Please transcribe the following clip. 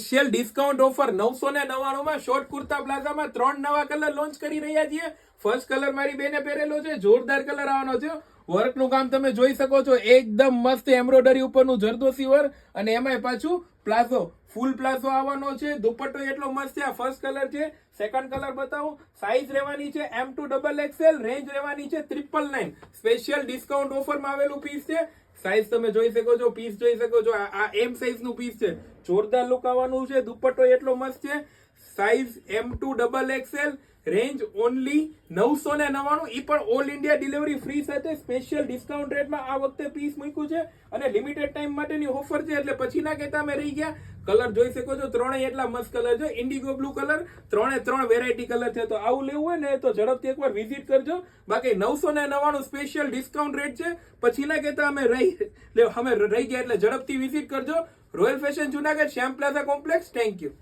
Special discount offer 999 માં short kurta પ્લાઝામાં 3 નવા colour launch કરી રહ્યા છીએ. ફર્સ્ટ કલર મારી બેને પહેરેલો છે, જોરદાર કલર આવવાનો છે. વર્કનું કામ તમે જોઈ શકો છો, એકદમ મસ્ત એમ્બ્રોઇડરી ઉપરનું જરદોસી વર્ક અને એમાંય પાછું પ્લાઝો, ફૂલ પ્લાઝો આવવાનો છે. દુપટ્ટો એટલો મસ્ત છે. આ ફર્સ્ટ કલર છે. સેકન્ડ કલર બતાવું. સાઈઝ રહેવાની છે M2XXL, રેન્જ રહેવાની છે 999. સ્પેશિયલ ડિસ્કાઉન્ટ ઓફરમાં આવેલું પીસ છે. સાઈઝ તમે જોઈ શકો છો, પીસ જોઈ શકો છો. આ એમ સાઈઝ નું પીસ છે. જોરદાર લુક આવવાનું છે. દુપટ્ટો એટલો મસ્ત છે. Size M2XXL, range only 999. ઈ પણ ઓલ ઇન્ડિયા ડિલિવરી ફ્રી સાથે સ્પેશિયલ ડિસ્કાઉન્ટ રેટમાં આ વખતે પીસ મૂક્યું છે અને લિમિટેડ ટાઈમ માટેની ઓફર છે, એટલે પછી ના કહેતા અમે રહી ગયા. કલર જોઈ શકો છો, ત્રણેય એટલા મસ્ત કલર છે. Indigo blue colour, 3 variety colour છે. તો આવું લેવું હોય ને તો ઝડપથી એકવાર વિઝિટ કરજો. બાકી 999 સ્પેશિયલ ડિસ્કાઉન્ટ રેટ છે. પછી ના કહેતા અમે રહી ગયા, એટલે ઝડપથી વિઝિટ કરજો. Royal fashion Junagadh, Shyam plaza complex. Thank you.